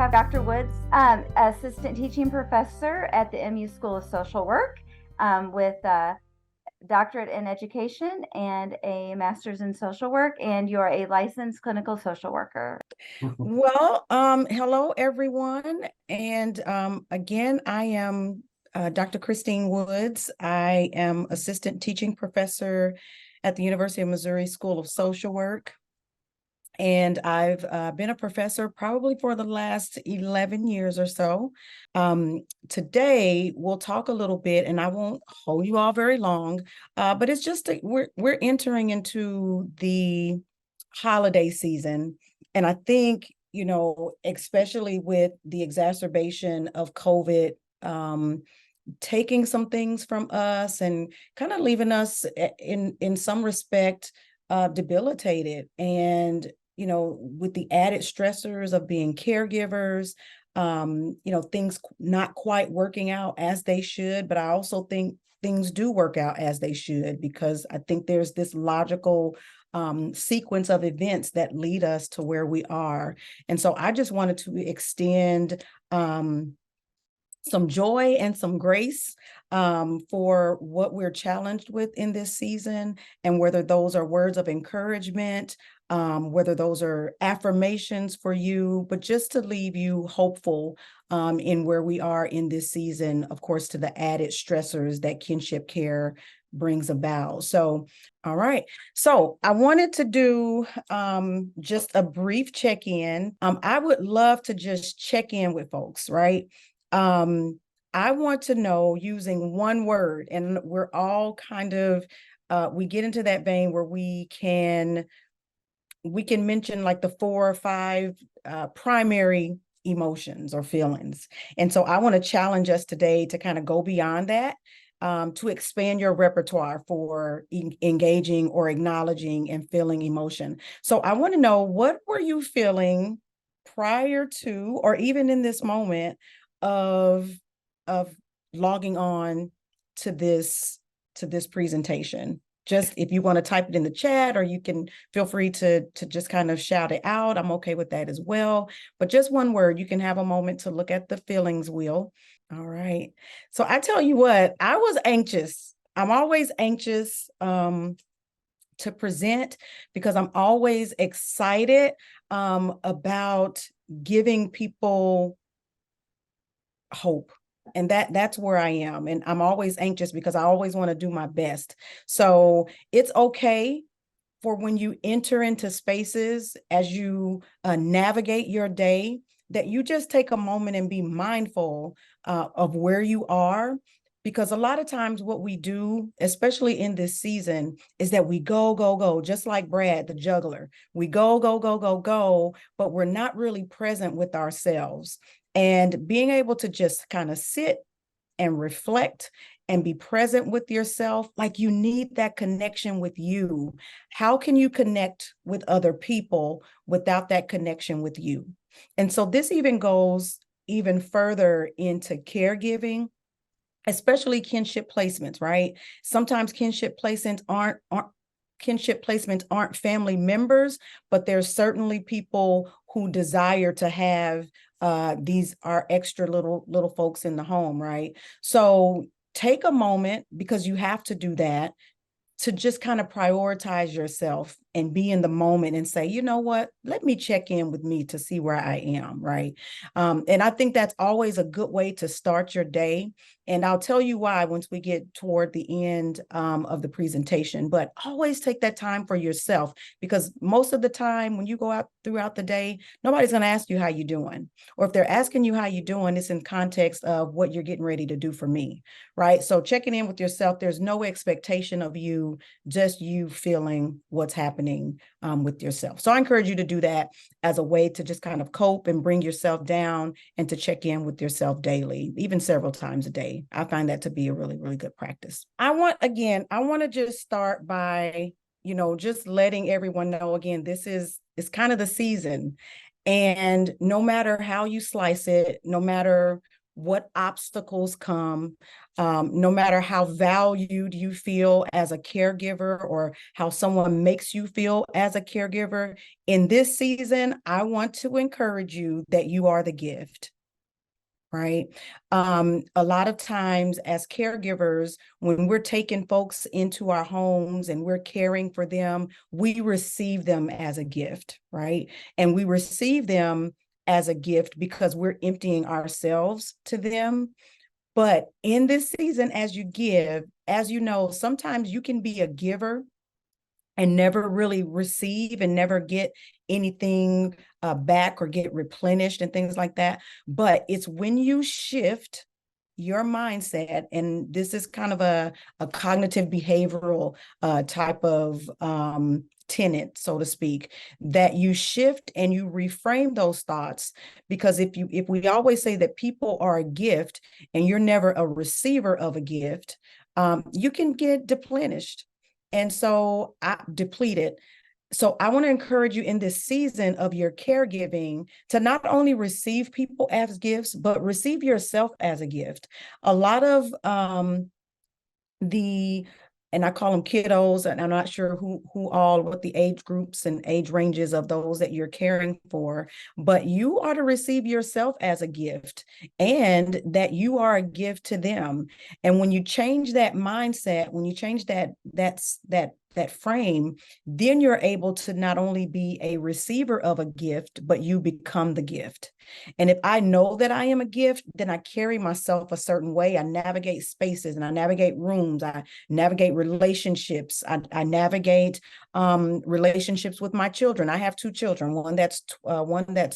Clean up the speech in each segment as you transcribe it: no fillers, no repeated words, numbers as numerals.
have Dr. Woods, assistant teaching professor at the MU School of Social Work, with a doctorate in education and a master's in social work, and you're a licensed clinical social worker. Well, hello everyone. And again, I am Dr. Christine Woods. I am assistant teaching professor at the University of Missouri School of Social Work. And I've been a professor probably for the last 11 years or so. Today, we'll talk a little bit, and I won't hold you all very long, but it's just we're entering into the holiday season. And I think, especially with the exacerbation of COVID, taking some things from us and kind of leaving us in some respect debilitated. And with the added stressors of being caregivers, things not quite working out as they should, but I also think things do work out as they should, because I think there's this logical sequence of events that lead us to where we are. And so I just wanted to extend some joy and some grace for what we're challenged with in this season, and whether those are words of encouragement, whether those are affirmations for you, but just to leave you hopeful in where we are in this season, of course, to the added stressors that kinship care brings about. So, all right. So I wanted to do just a brief check-in. I would love to just check in with folks, right? I want to know, using one word, and we're all kind of, we get into that vein where we can mention like the 4 or 5 primary emotions or feelings. And so I want to challenge us today to kind of go beyond that, to expand your repertoire for engaging or acknowledging and feeling emotion. So I want to know, what were you feeling prior to, or even in this moment of logging on to this presentation? Just, if you want to type it in the chat, or you can feel free to just kind of shout it out. I'm okay with that as well. But just one word, you can have a moment to look at the feelings wheel. All right. So I tell you what, I was anxious. I'm always anxious to present, because I'm always excited about giving people hope. And that's where I am. And I'm always anxious because I always want to do my best. So it's okay for when you enter into spaces, as you navigate your day, that you just take a moment and be mindful of where you are. Because a lot of times what we do, especially in this season, is that we go, just like Brad, the juggler. We go, but we're not really present with ourselves. And being able to just kind of sit and reflect and be present with yourself, like, you need that connection with you. How can you connect with other people without that connection with you? And so this even goes even further into caregiving, especially kinship placements, right? Sometimes kinship placements aren't family members, but there's certainly people who desire to have these are extra little folks in the home, right? So take a moment, because you have to do that, to just kind of prioritize yourself and be in the moment and say, you know what, let me check in with me to see where I am, right? And I think that's always a good way to start your day. And I'll tell you why once we get toward the end of the presentation. But always take that time for yourself, because most of the time when you go out throughout the day, nobody's going to ask you how you're doing. Or if they're asking you how you're doing, it's in context of what you're getting ready to do for me, right? So checking in with yourself, there's no expectation of you, just you feeling what's happening with yourself. So I encourage you to do that as a way to just kind of cope and bring yourself down, and to check in with yourself daily, even several times a day. I find that to be a really, really good practice. I want to just start by, just letting everyone know, again, it's kind of the season. And no matter how you slice it, no matter what obstacles come, no matter how valued you feel as a caregiver or how someone makes you feel as a caregiver, in this season, I want to encourage you that you are the gift. Right. A lot of times as caregivers, when we're taking folks into our homes and we're caring for them, we receive them as a gift, right? And we receive them as a gift because we're emptying ourselves to them. But in this season, as you give, as you know, sometimes you can be a giver and never really receive and never get anything back or get replenished and things like that. But it's when you shift your mindset, and this is kind of a cognitive behavioral type of tenet, so to speak, that you shift and you reframe those thoughts. Because if we always say that people are a gift and you're never a receiver of a gift, you can get depleted. And so I depleted. So I want to encourage you in this season of your caregiving to not only receive people as gifts, but receive yourself as a gift. A lot of the and I call them kiddos, and I'm not sure what the age groups and age ranges of those that you're caring for, but you are to receive yourself as a gift and that you are a gift to them. And when you change that mindset, when you change that frame, then you're able to not only be a receiver of a gift, but you become the gift. And if I know that I am a gift, then I carry myself a certain way. I navigate spaces and I navigate rooms. I navigate relationships. I navigate relationships with my children. I have two children, one that's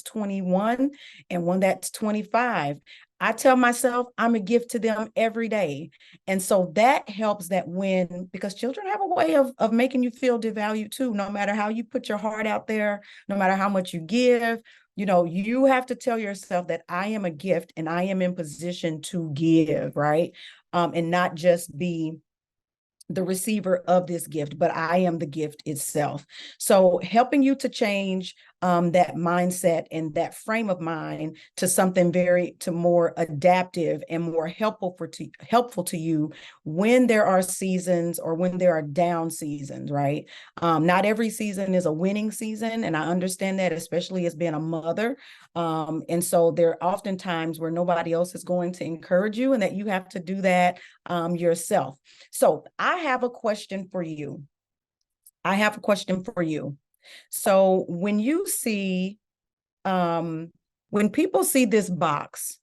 21 and one that's 25. I tell myself I'm a gift to them every day. And so that helps because children have a way of making you feel devalued too, no matter how you put your heart out there, no matter how much you give, you have to tell yourself that I am a gift and I am in position to give, right? And not just be the receiver of this gift, but I am the gift itself. So helping you to change that mindset and that frame of mind to something to more adaptive and more helpful to you when there are seasons or when there are down seasons, right? Not every season is a winning season. And I understand that, especially as being a mother. And so there are often times where nobody else is going to encourage you and that you have to do that yourself. So I have a question for you. So when people see this box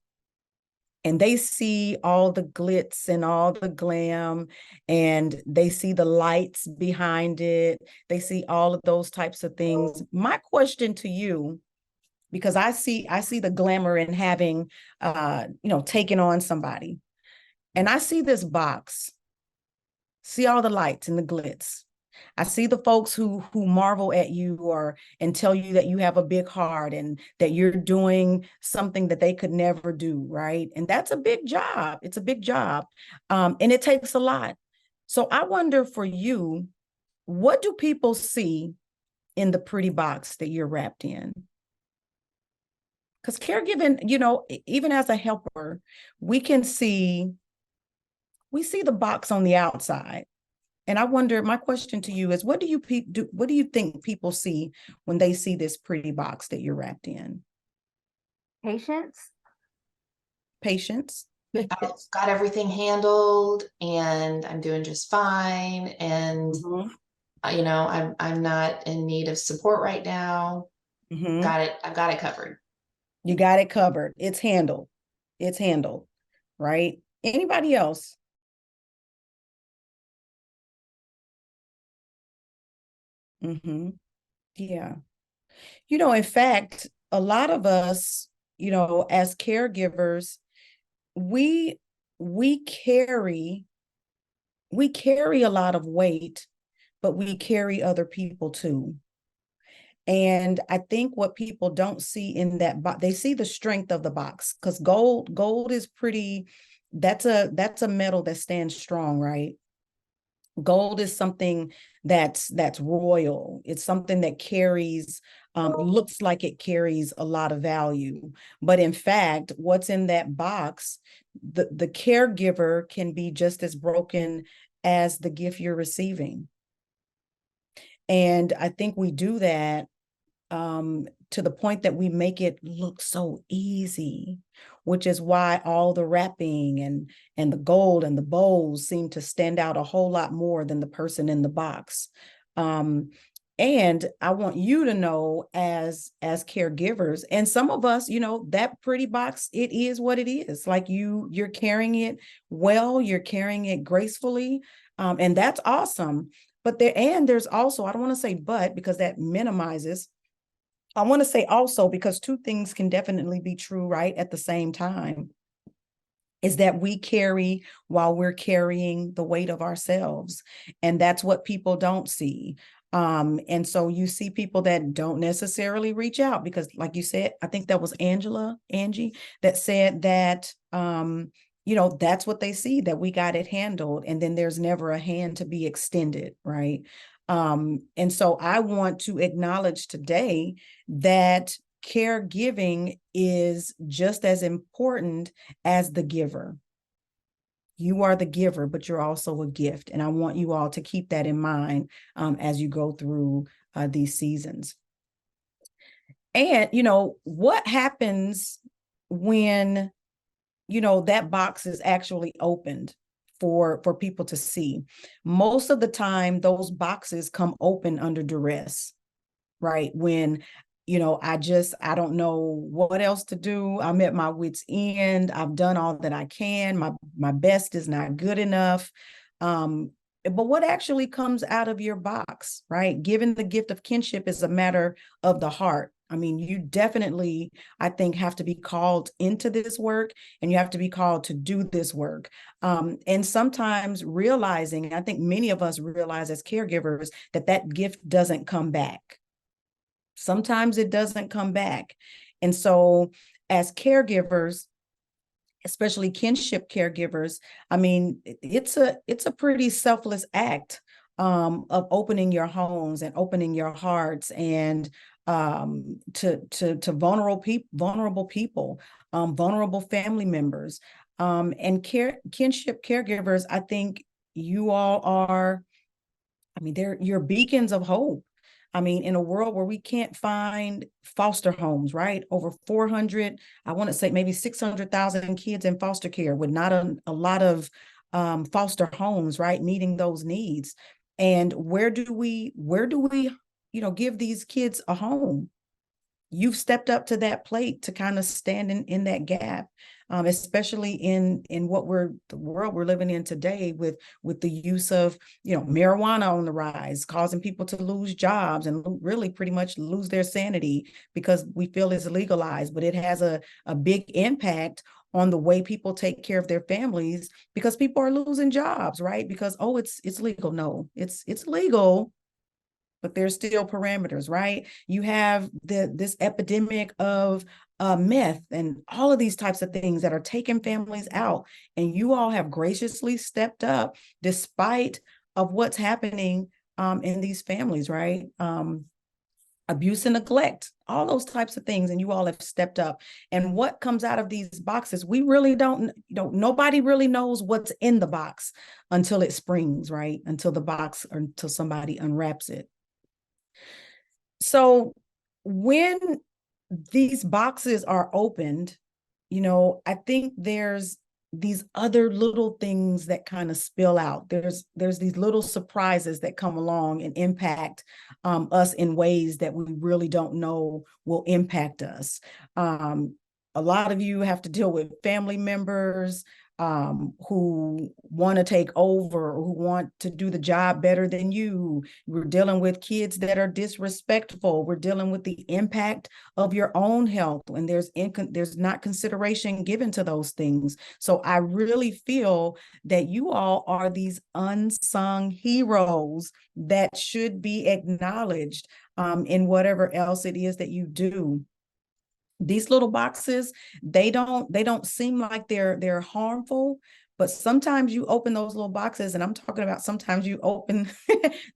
and they see all the glitz and all the glam and they see the lights behind it, they see all of those types of things. My question to you, because I see the glamour in having, taken on somebody, and I see this box, see all the lights and the glitz. I see the folks who marvel at you and tell you that you have a big heart and that you're doing something that they could never do, right? And that's a big job. It's a big job. And it takes a lot. So I wonder for you, what do people see in the pretty box that you're wrapped in? Because caregiving, even as a helper, we see the box on the outside. And I wonder, my question to you is, what do you think people see when they see this pretty box that you're wrapped in? Patience. Patience. I've got everything handled and I'm doing just fine. And, I'm not in need of support right now. I've got it covered. You got it covered. It's handled, right? Anybody else? Yeah. In fact, a lot of us, as caregivers, we carry a lot of weight, but we carry other people too. And I think what people don't see in that box, they see the strength of the box, because gold is pretty, that's a metal that stands strong, right? Gold is something that's royal. It's something that carries looks like it carries a lot of value. But in fact, what's in that box, the caregiver can be just as broken as the gift you're receiving. And I think we do that to the point that we make it look so easy, which is why all the wrapping and the gold and the bows seem to stand out a whole lot more than the person in the box. And I want you to know as caregivers, and some of us, that pretty box, it is what it is. Like you're carrying it well, you're carrying it gracefully, and that's awesome. But there's also, I don't want to say but, because that minimizes. I want to say also, because two things can definitely be true, right, at the same time, is that we carry while we're carrying the weight of ourselves. And that's what people don't see. And so you see people that don't necessarily reach out because, like you said, I think that was Angie, that said that, that's what they see, that we got it handled. And then there's never a hand to be extended, right? And so I want to acknowledge today that caregiving is just as important as the giver. You are the giver, but you're also a gift. And I want you all to keep that in mind as you go through these seasons. And, what happens when, that box is actually opened for people to see? Most of the time, those boxes come open under duress, right? When, I don't know what else to do. I'm at my wit's end. I've done all that I can. My best is not good enough. But what actually comes out of your box, right? Given the gift of kinship is a matter of the heart. I mean, you definitely, I think, have to be called into this work, and you have to be called to do this work. And sometimes realizing, I think many of us realize as caregivers that gift doesn't come back. Sometimes it doesn't come back. And so as caregivers, especially kinship caregivers, I mean, it's a pretty selfless act of opening your homes and opening your hearts and to vulnerable people, vulnerable family members, and kinship caregivers. I think you all are, I mean, you're beacons of hope. I mean, in a world where we can't find foster homes, right? Over 400, I want to say maybe 600,000 kids in foster care with not a lot of foster homes, right? Meeting those needs. And where do we, give these kids a home? You've stepped up to that plate to kind of stand in that gap, especially in the world we're living in today with the use of, marijuana on the rise, causing people to lose jobs and really pretty much lose their sanity because we feel it's legalized, but it has a big impact on the way people take care of their families because people are losing jobs, right? Because, oh, it's legal. No, it's legal, but there's still parameters, right? You have this epidemic of meth and all of these types of things that are taking families out. And you all have graciously stepped up despite of what's happening in these families, right? Abuse and neglect, all those types of things. And you all have stepped up. And what comes out of these boxes, we really don't, nobody really knows what's in the box until it springs, right? Until somebody unwraps it. So when these boxes are opened, I think there's these other little things that kind of spill out. There's these little surprises that come along and impact us in ways that we really don't know will impact us. A lot of you have to deal with family members who want to take over or who want to do the job better than you. We're dealing with kids that are disrespectful. We're dealing with the impact of your own health, and there's not consideration given to those things. So I really feel that you all are these unsung heroes that should be acknowledged in whatever else it is that you do. These little boxes, they don't seem like they're harmful, but sometimes you open those little boxes, and I'm talking about sometimes you open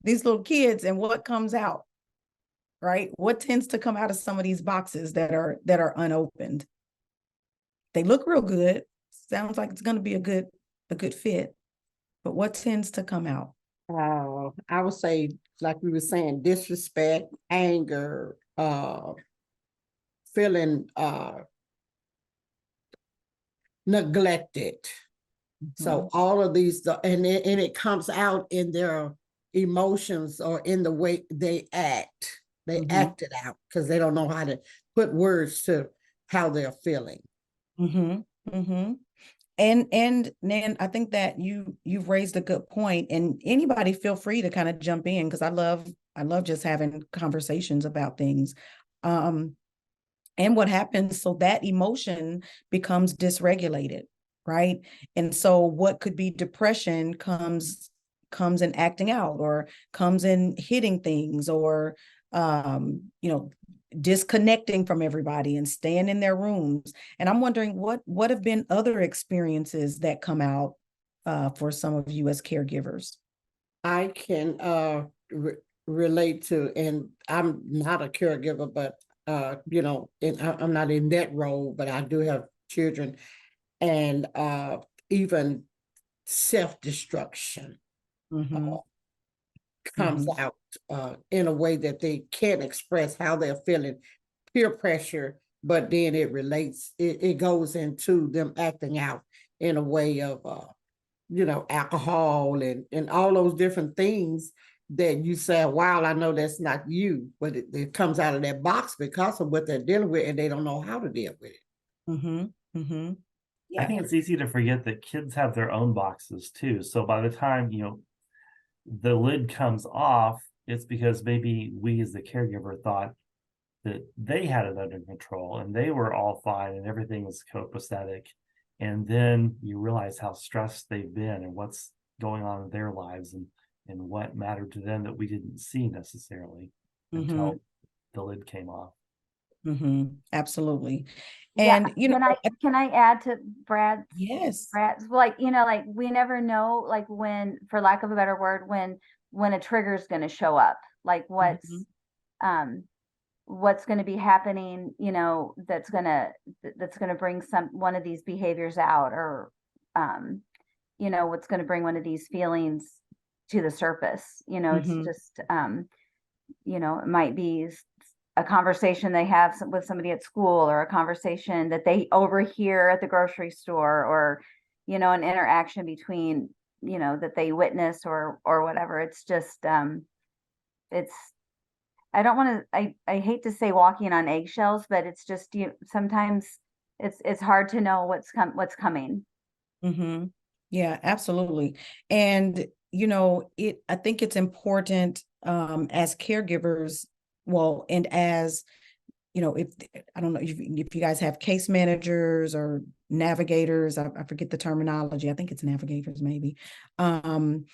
these little kids, and what comes out? right? What tends to come out of some of these boxes that are unopened? They look real good. Sounds like it's going to be a good fit. But what tends to come out? I would say, like we were saying, disrespect, anger, feeling neglected. So all of these, and it comes out in their emotions or in the way they act. They act it out because they don't know how to put words to how they're feeling. And Nan, I think that you've raised a good point, and anybody feel free to kind of jump in, because I love just having conversations about things. And what happens, so that emotion becomes dysregulated, right? And so what could be depression comes in acting out, or comes in hitting things, or disconnecting from everybody and staying in their rooms. And I'm wondering what have been other experiences that come out for some of you as caregivers? I can relate to, and I'm not a caregiver, but and I'm not in that role, but I do have children, and even self-destruction comes out in a way that they can't express how they're feeling, peer pressure, but then it goes into them acting out in a way of alcohol and all those different things that you say, wow, I know that's not you, but it comes out of that box because of what they're dealing with, and they don't know how to deal with it. I think it's easy to forget that kids have their own boxes too. So by the time, the lid comes off, it's because maybe we as the caregiver thought that they had it under control and they were all fine and everything was copacetic. And then you realize how stressed they've been and what's going on in their lives, and what mattered to them that we didn't see necessarily until the lid came off. Absolutely. Yeah, And can I add to Brad's? Yes. Brad's, like we never know, like, when, for lack of a better word, when a trigger is going to show up, like what's going to be happening, that's going to bring one of these behaviors out, or what's going to bring one of these feelings to the surface. It's just it might be a conversation they have with somebody at school, or a conversation that they overhear at the grocery store, or an interaction between that they witness, or whatever. It's just it's I don't want to I hate to say walking on eggshells, but it's just sometimes it's hard to know what's coming. Yeah, absolutely. And I think it's important as caregivers, well, and as if I don't know if you guys have case managers or navigators, I forget the terminology. I think it's navigators maybe. And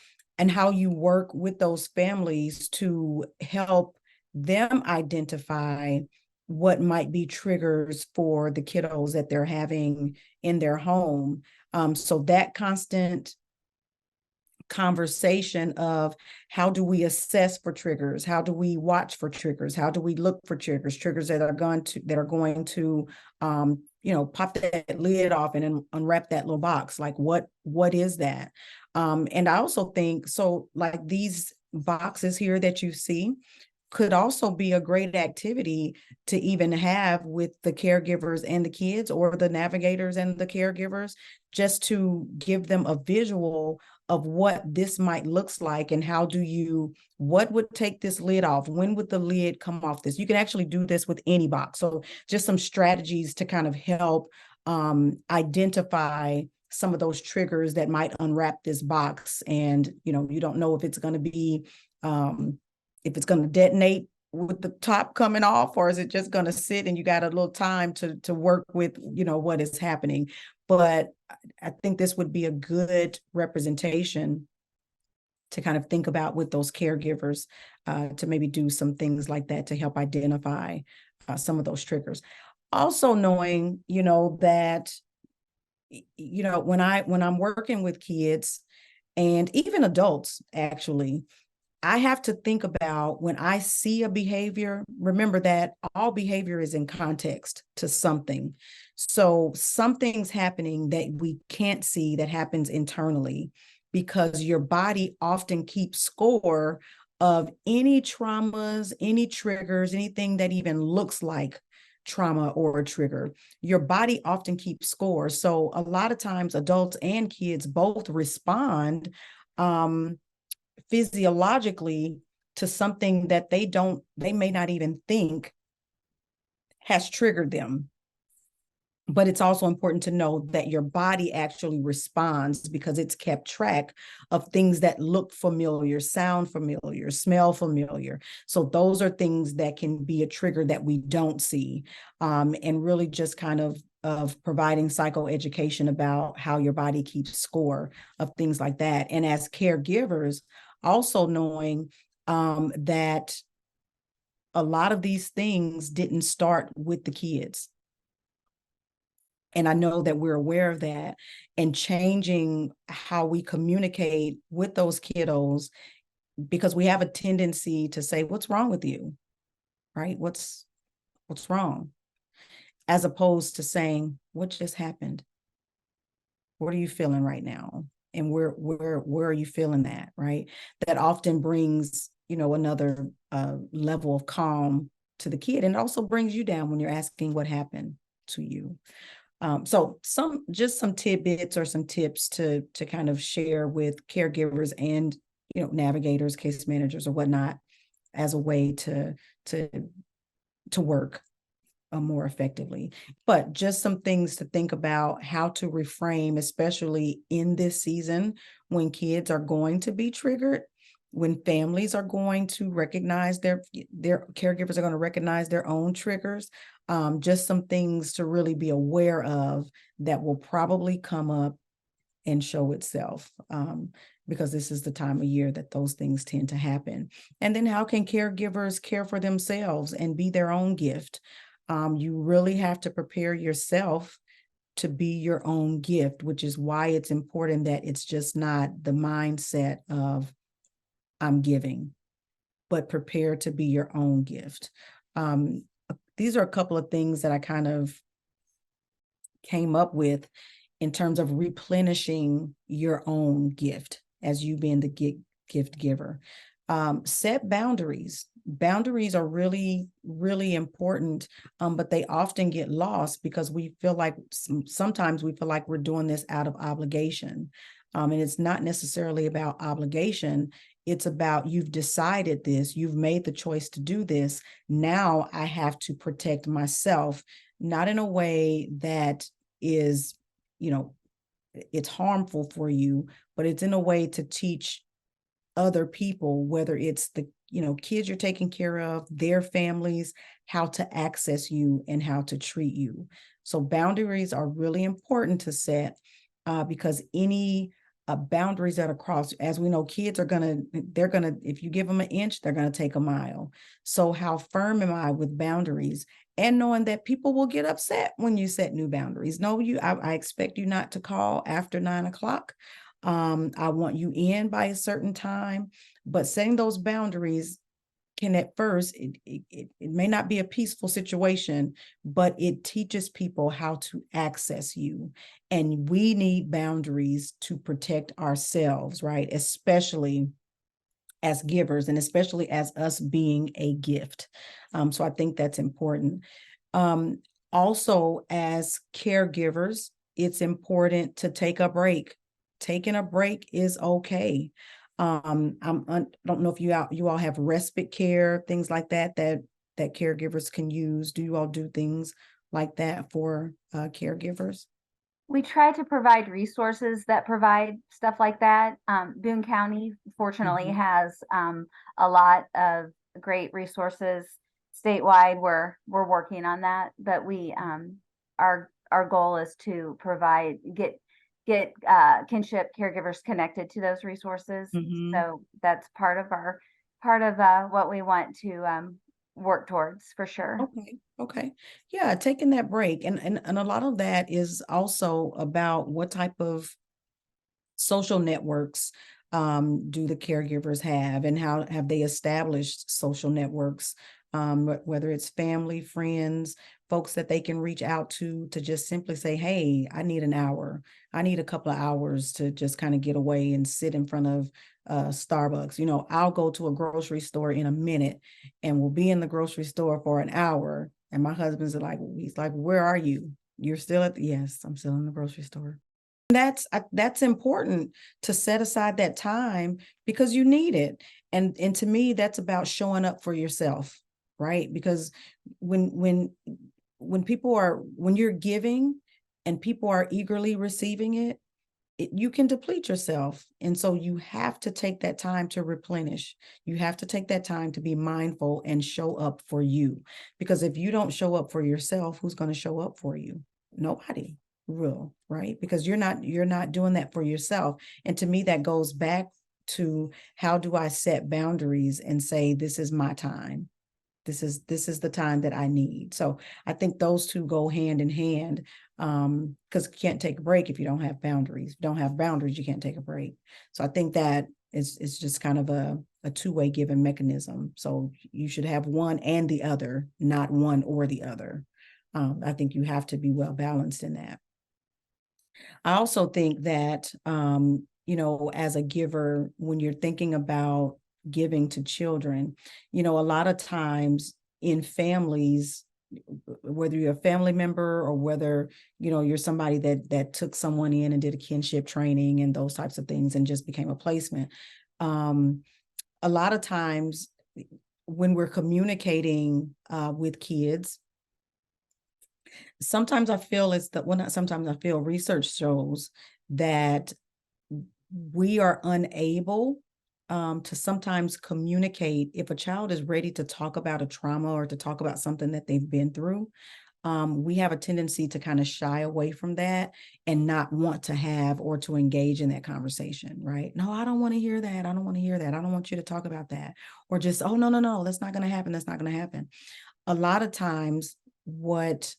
how you work with those families to help them identify what might be triggers for the kiddos that they're having in their home. So that constant conversation of how do we assess for triggers, how do we watch for triggers, how do we look for triggers that are going to pop that lid off and unwrap that little box, like what is that? And I also think, so like these boxes here that you see could also be a great activity to even have with the caregivers and the kids, or the navigators and the caregivers, just to give them a visual of what this might looks like, and what would take this lid off? When would the lid come off this? You can actually do this with any box. So just some strategies to kind of help identify some of those triggers that might unwrap this box. And, you don't know if it's going to be, if it's going to detonate with the top coming off, or is it just going to sit and you got a little time to work with, what is happening. But I think this would be a good representation to kind of think about with those caregivers, to maybe do some things like that to help identify some of those triggers. Also knowing, that, when I'm working with kids and even adults, actually, I have to think about when I see a behavior, remember that all behavior is in context to something. So something's happening that we can't see that happens internally, because your body often keeps score of any traumas, any triggers, anything that even looks like trauma or a trigger. Your body often keeps score. So a lot of times adults and kids both respond physiologically to something that they may not even think has triggered them. But it's also important to know that your body actually responds because it's kept track of things that look familiar, sound familiar, smell familiar. So those are things that can be a trigger that we don't see, and really just kind of providing psychoeducation about how your body keeps score of things like that. And as caregivers, also knowing that a lot of these things didn't start with the kids. And I know that we're aware of that, and changing how we communicate with those kiddos, because we have a tendency to say, what's wrong with you? Right? What's wrong? As opposed to saying, what just happened? What are you feeling right now? And where are you feeling that? Right? That often brings, another level of calm to the kid, and it also brings you down when you're asking what happened to you. So some tidbits or some tips to kind of share with caregivers and, navigators, case managers or whatnot, as a way to work more effectively. But just some things to think about how to reframe, especially in this season when kids are going to be triggered, when families are going to recognize their caregivers are going to recognize their own triggers. Just some things to really be aware of that will probably come up and show itself, because this is the time of year that those things tend to happen. And then how can caregivers care for themselves and be their own gift? You really have to prepare yourself to be your own gift, which is why it's important that it's just not the mindset of I'm giving, but prepare to be your own gift. These are a couple of things that I kind of came up with in terms of replenishing your own gift as you being the gift giver. Set boundaries. Boundaries are really, really important, but they often get lost because we feel like sometimes we feel like we're doing this out of obligation. And it's not necessarily about obligation. It's about you've decided this, you've made the choice to do this. Now I have to protect myself, not in a way that is, it's harmful for you, but it's in a way to teach other people, whether it's the, kids you're taking care of, their families, how to access you and how to treat you. So boundaries are really important to set, because any boundaries that are crossed, as we know, kids they're gonna, if you give them an inch, they're gonna take a mile. So how firm am I with boundaries? And knowing that people will get upset when you set new boundaries. No, I expect you not to call after 9 o'clock. I want you in by a certain time, but setting those boundaries can at first, it may not be a peaceful situation, but it teaches people how to access you. And we need boundaries to protect ourselves, right? Especially as givers and especially as us being a gift. So I think that's important. Also, as caregivers, it's important to take a break. Taking a break is okay. I don't know if you all have respite care, things like that caregivers can use. Do you all do things like that for caregivers? We try to provide resources that provide stuff like that. Boone County, fortunately, has a lot of great resources statewide. We're working on that, but our goal is to get kinship caregivers connected to those resources. So that's part of what we want to work towards, for sure. Okay. Yeah, taking that break. And a lot of that is also about what type of social networks do the caregivers have, and how have they established social networks, whether it's family, friends, folks that they can reach out to just simply say, hey, I need an hour. I need a couple of hours to just kind of get away and sit in front of Starbucks. You know, I'll go to a grocery store in a minute and we'll be in the grocery store for an hour. And my husband's like, he's like, where are you? You're still yes, I'm still in the grocery store. That's important, to set aside that time because you need it. And to me, that's about showing up for yourself, right? Because when you're giving and people are eagerly receiving it, you can deplete yourself. And so you have to take that time to replenish. You have to take that time to be mindful and show up for you. Because if you don't show up for yourself, who's going to show up for you? Nobody will, right? Because you're not doing that for yourself. And to me, that goes back to, how do I set boundaries and say, this is my time? This is the time that I need. So I think those two go hand in hand, because you can't take a break if you don't have boundaries. If you don't have boundaries, you can't take a break. So I think that is just kind of a two-way giving mechanism. So you should have one and the other, not one or the other. I think you have to be well balanced in that. I also think that, as a giver, when you're thinking about giving to children, a lot of times in families, whether you're a family member or whether, you're somebody that took someone in and did a kinship training and those types of things and just became a placement. A lot of times when we're communicating with kids, sometimes I feel research shows that we are unable to sometimes communicate if a child is ready to talk about a trauma or to talk about something that they've been through. We have a tendency to kind of shy away from that and not want to have or to engage in that conversation, right? No, I don't want to hear that. I don't want to hear that. I don't want you to talk about that. Or just, oh, no, that's not going to happen. That's not going to happen. A lot of times what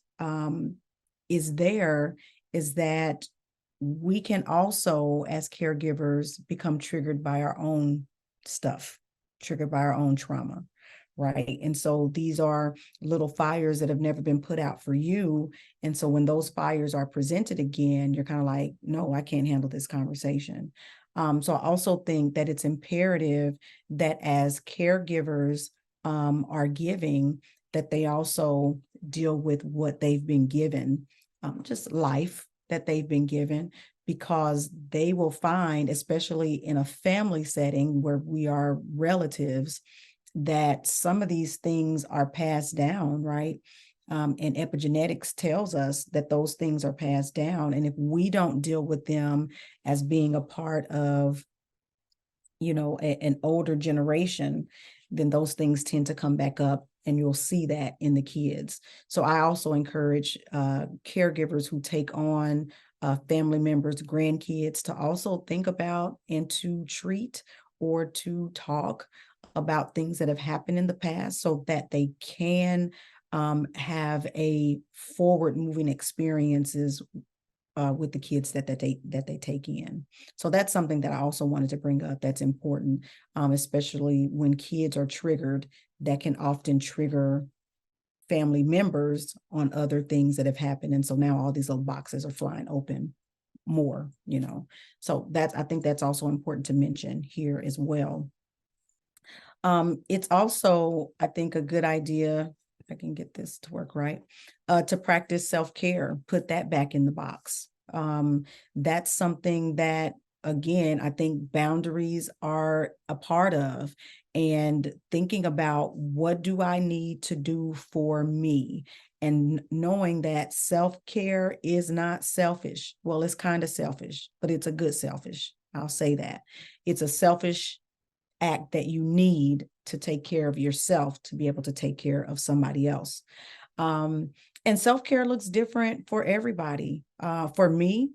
is there is that we can also, as caregivers, become triggered by our own stuff, triggered by our own trauma, right? And so these are little fires that have never been put out for you. And so when those fires are presented again, you're kind of like, no, I can't handle this conversation. So I also think that it's imperative that as caregivers are giving, that they also deal with what they've been given, just life that they've been given, because they will find, especially in a family setting where we are relatives, that some of these things are passed down, right? And epigenetics tells us that those things are passed down. And if we don't deal with them as being a part of, an older generation, then those things tend to come back up, and you'll see that in the kids. So I also encourage caregivers who take on family members, grandkids, to also think about and to treat or to talk about things that have happened in the past, so that they can have a forward-moving experiences with the kids that they take in. So that's something that I also wanted to bring up that's important, especially when kids are triggered. That can often trigger family members on other things that have happened. And so now all these little boxes are flying open more, So I think that's also important to mention here as well. It's also, I think, a good idea, if I can get this to work right, to practice self-care, put that back in the box. That's something that, again, I think boundaries are a part of, and thinking about, what do I need to do for me? And knowing that self-care is not selfish. Well, it's kind of selfish, but it's a good selfish. I'll say that. It's a selfish act that you need to take care of yourself to be able to take care of somebody else. And self-care looks different for everybody. For me,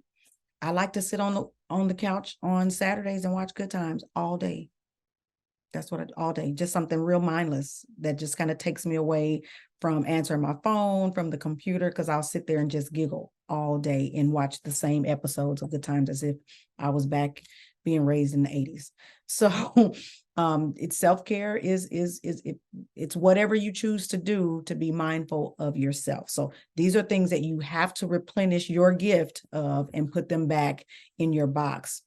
I like to sit on the couch on Saturdays and watch Good Times all day. That's what all day, just something real mindless that just kind of takes me away from answering my phone, from the computer, because I'll sit there and just giggle all day and watch the same episodes of Good Times as if I was back being raised in the 80s. So it's self-care it's whatever you choose to do to be mindful of yourself. So these are things that you have to replenish your gift of and put them back in your box.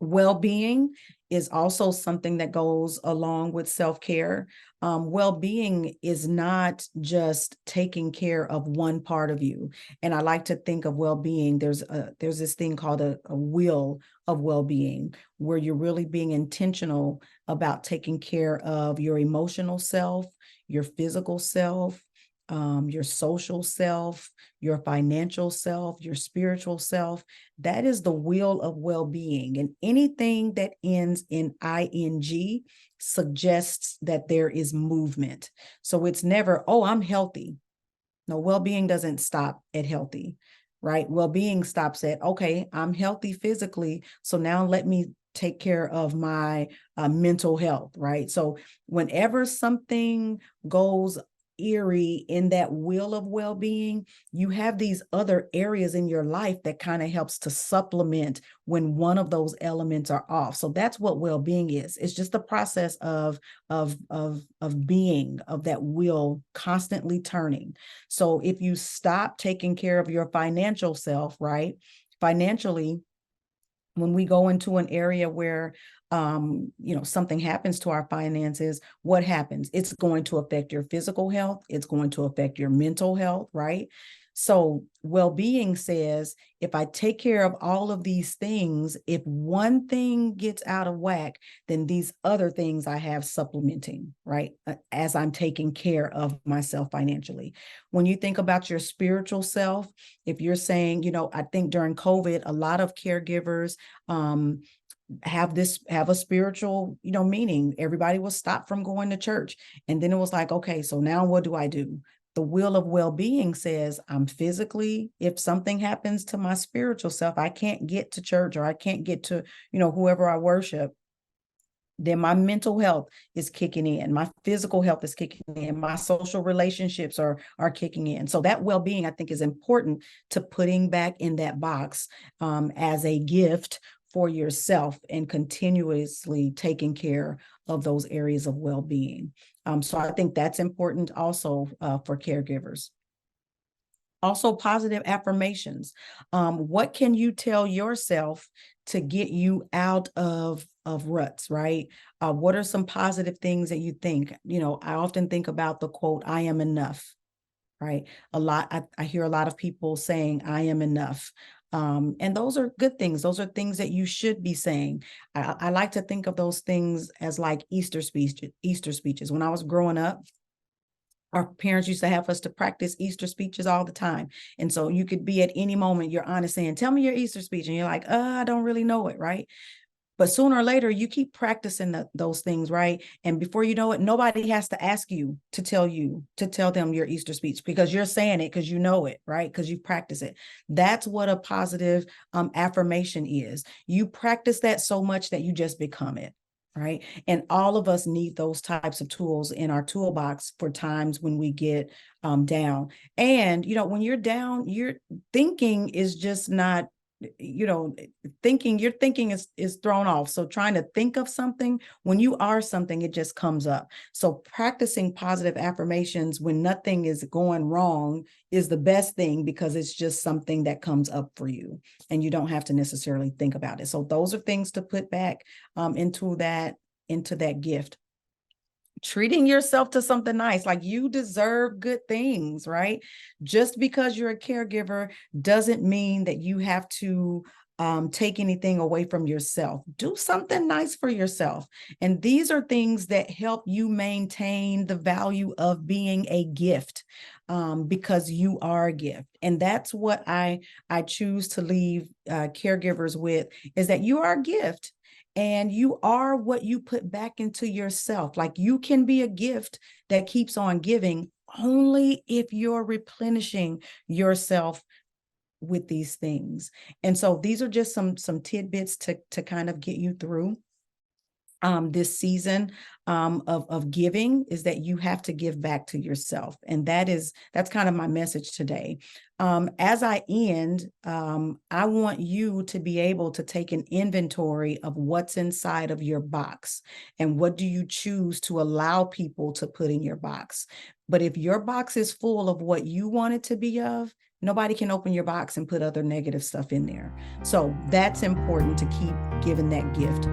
Well-being is also something that goes along with self-care. Well-being is not just taking care of one part of you. And I like to think of well-being, there's this thing called a wheel of well-being, where you're really being intentional about taking care of your emotional self, your physical self, your social self, your financial self, your spiritual self. That is the wheel of well-being. And anything that ends in ing suggests that there is movement. So it's never, oh, I'm healthy. No, well-being doesn't stop at healthy, right? Well-being stops at, okay, I'm healthy physically, so now let me take care of my mental health, right? So whenever something goes eerie in that wheel of well-being, you have these other areas in your life that kind of helps to supplement when one of those elements are off. So that's what well-being is. It's just the process of being, of that wheel constantly turning. So if you stop taking care of your financial self, right? Financially, when we go into an area where something happens to our finances, what happens? It's going to affect your physical health. It's going to affect your mental health, right? So well-being says, if I take care of all of these things, if one thing gets out of whack, then these other things I have supplementing, right? As I'm taking care of myself financially. When you think about your spiritual self, if you're saying, I think during COVID, a lot of caregivers, have a spiritual, meaning. Everybody was stopped from going to church. And then it was like, okay, so now what do I do? The wheel of well-being says I'm physically, if something happens to my spiritual self, I can't get to church, or I can't get to, whoever I worship, then my mental health is kicking in, my physical health is kicking in, my social relationships are kicking in. So that well-being, I think, is important to putting back in that box as a gift for yourself, and continuously taking care of those areas of well-being. So I think that's important also for caregivers. Also, positive affirmations. What can you tell yourself to get you out of ruts, right? What are some positive things that you think? I often think about the quote, I am enough, right? I hear a lot of people saying, I am enough. And those are good things. Those are things that you should be saying. I like to think of those things as like Easter speeches. When I was growing up, our parents used to have us to practice Easter speeches all the time. And so you could be at any moment, you're honest saying, tell me your Easter speech. And you're like, I don't really know it, right? But sooner or later, you keep practicing those things, right? And before you know it, nobody has to ask you to tell them your Easter speech, because you're saying it because you know it, right? Because you practice it. That's what a positive affirmation is. You practice that so much that you just become it, right? And all of us need those types of tools in our toolbox for times when we get down. And, when you're down, your thinking is just not, your thinking is thrown off. So trying to think of something, when you are something, it just comes up. So practicing positive affirmations when nothing is going wrong is the best thing, because it's just something that comes up for you and you don't have to necessarily think about it. So those are things to put back into that gift. Treating yourself to something nice, like you deserve good things, right? Just because you're a caregiver doesn't mean that you have to take anything away from yourself. Do something nice for yourself. And these are things that help you maintain the value of being a gift, because you are a gift. And that's what I choose to leave caregivers with, is that you are a gift. And you are what you put back into yourself. Like, you can be a gift that keeps on giving only if you're replenishing yourself with these things. And so these are just some tidbits to kind of get you through. this season of giving is that you have to give back to yourself. And that's kind of my message today. As I end, I want you to be able to take an inventory of what's inside of your box and what do you choose to allow people to put in your box. But if your box is full of what you want it to be of, nobody can open your box and put other negative stuff in there. So that's important to keep giving that gift.